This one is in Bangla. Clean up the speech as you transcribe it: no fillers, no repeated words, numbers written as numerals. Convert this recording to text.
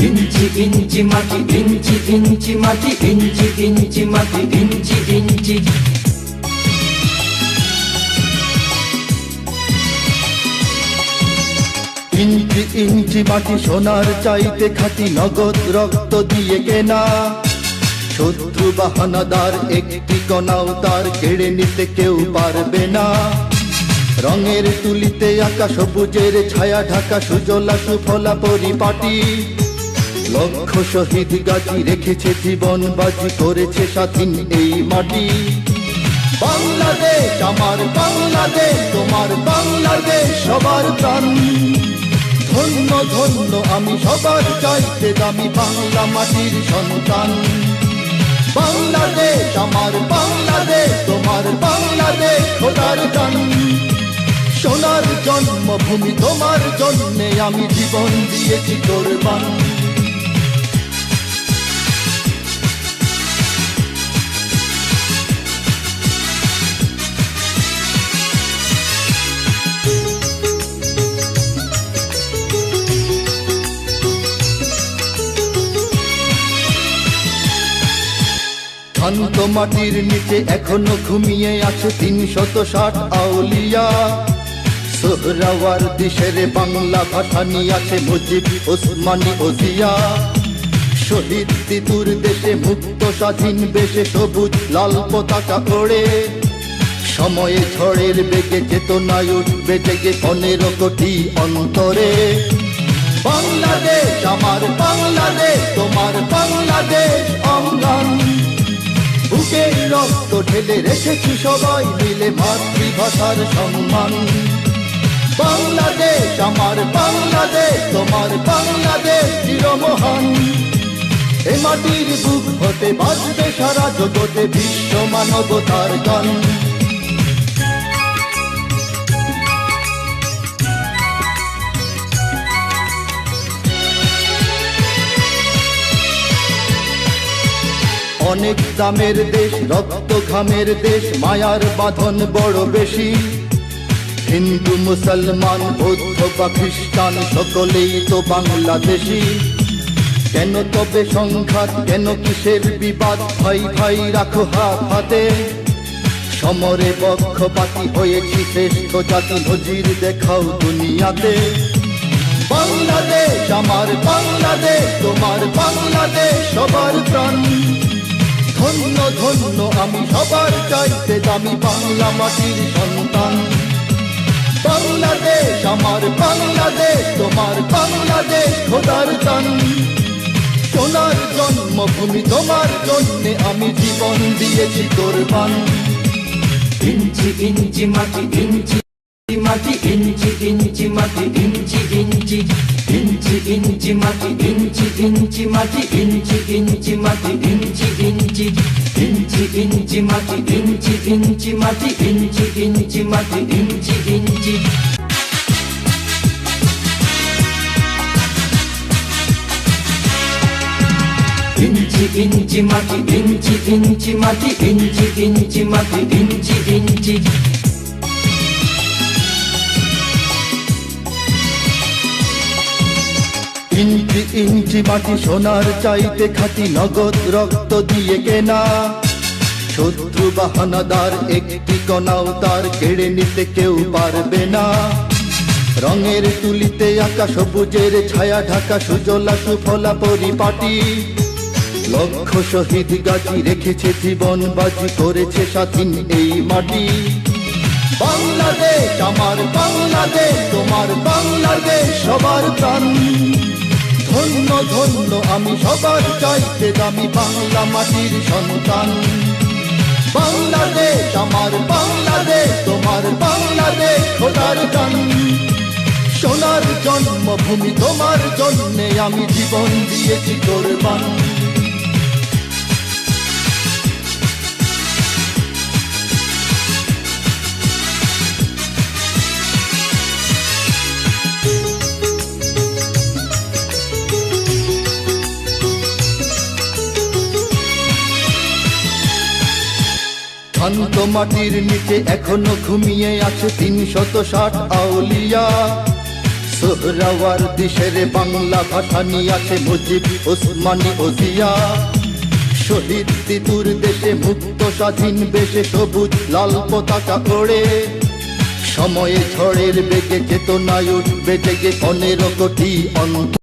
ইঞ্চি ইঞ্চি মাটি, ইঞ্চি ইঞ্চি মাটি, ইঞ্চি ইঞ্চি মাটি, ইঞ্চি ইঞ্চি। ইঞ্চি ইঞ্চি মাটি সোনার চাইতে খাঁটি, নগদ রক্ত দিয়ে কেনা। শত্রু বাহানাদার একটি কণাও তার কেড়ে নিতে কেউ পারবে না। রঙের তুলিতে আঁকা সবুজের ছায়া ঢাকা সুজলা সুফলা পরিপাটি। লক্ষ শহীদ গাছি রেখেছে জীবন বাজি, করেছে স্বাধীন এই মাটি। বাংলাদেশ আমার বাংলাদেশ, তোমার বাংলাদেশ সবার প্রাণ। ধন্য ধন্য আমি সবার চাইতে দামি বাংলা মাটির সন্তান। বাংলাদেশ আমার বাংলাদেশ, তোমার বাংলাদেশ খোদার দান। সোনার জন্মভূমি তোমার জন্যে আমি জীবন দিয়েছি কোরবান। শান্ত মাটির নিচে এখনো ঘুমিয়ে আছে ৩৬০ আউলিয়া। সোহরাওয়ার্দী শেরে বাংলা ভাষা নিয়ে আছে মুজিব, ওসমানী ও জিয়া। শহীদ তিতুর দেশে মুক্ত স্বাধীন বেশে সবুজ লাল পতাকা ওড়ে। সময়ে ঝড়ের বেগে চেতনায় উঠবে জেগে ১৫ কোটি অন্তরে। বাংলাদেশ আমার বাংলাদেশ, তোমার বাংলাদেশ অঙ্গন। বুকে রক্ত ঢেলে রেখেছি সবাই মিলে মাতৃভাষার সম্মান। বাংলাদেশ আমার বাংলাদেশ, তোমার বাংলাদেশ চিরমহান। এ মাটির বুক হতে বাজবে সারা জগতে বিশ্ব মানবতার গান। অনেক দামের দেশ, রক্ত ঘামের দেশ, মায়ার বাঁধন বড় বেশি। হিন্দু মুসলমান বৌদ্ধ বা খ্রিস্টান সকলেই তো বাংলাদেশি। কেন তবে সংঘাত, কেন কিসের বিবাদ? ভাই ভাই রাখো হাত হাতে। সমরে পক্ষপাতী হয়েছি শ্রেষ্ঠ জাতি, নজির দেখাও দুনিয়াতে। বাংলাদেশ আমার বাংলাদেশ, তোমার বাংলাদেশ সবার প্রাণ। ধন্য ধন্য আমি সবার চাইতে দামি বাংলা মাটির সন্তান। বাংলাদেশ আমার বাংলাদেশ, তোমার বাংলাদেশ খোদার দান। সোনার জন্মভূমি তোমার জন্যে আমি জীবন দিয়েছি কোরবান। ইঞ্চি ইঞ্চি মাটি, ইঞ্চি মাটি, ইঞ্চি ইঞ্চি মাটি, ইঞ্চি ইঞ্চি। ইঞ্চি ইঞ্চি মাটি, ইঞ্চি ইঞ্চি মাটি, ইঞ্চি ইঞ্চি মাটি, ইঞ্চি ইঞ্চি। ইঞ্চি ইঞ্চি মাটি, ইঞ্চি ইঞ্চি মাটি, ইঞ্চি ইঞ্চি মাটি, ইঞ্চি ইঞ্চি। ইঞ্চি ইঞ্চি মাটি, ইঞ্চি ইঞ্চি মাটি, ইঞ্চি ইঞ্চি মাটি, ইঞ্চি ইঞ্চি। ইঞ্চি ইঞ্চি মাটি সোনার চাইতে খাঁটি, নগদ রক্ত দিয়ে কেনা। শত্রু বাহানাদার একটি কণাও তার কেড়ে নিতে কেউ পারবে না। রঙের তুলিতে আঁকা সবুজের ছায়া ঢাকা সুজলা সুফলা পরিপাটি। লক্ষ শহীদ গাছি রেখেছে জীবন বাজি, করেছে স্বাধীন এই মাটি। বাংলাদেশ আমার বাংলাদেশ, তোমার বাংলাদেশ সবার প্রাণ। ধন্য ধন্য আমি সবার চাইতে দামি বাংলা মাটির সন্তান। বাংলাদেশ আমার বাংলাদেশ, তোমার বাংলাদেশ খোদার দান। সোনার জন্মভূমি তোমার জন্যে আমি জীবন দিয়েছি কোরবান। শান্ত মাটির নিচে এখনো ঘুমিয়ে আছে ৩৬০ আউলিয়া। সোহরাওয়ার দিশের বাংলা ভাষা নিয়ে আছে মুজিব ওসমানী ও জিয়া। শহীদ তিতুর দেশে মুক্ত স্বাধীন বেশে সবুজ লাল পতাকা ওড়ে। সময়ে ঝড়ের বেগে চেতনায় উঠবে জেগে 15 কোটি অন্ত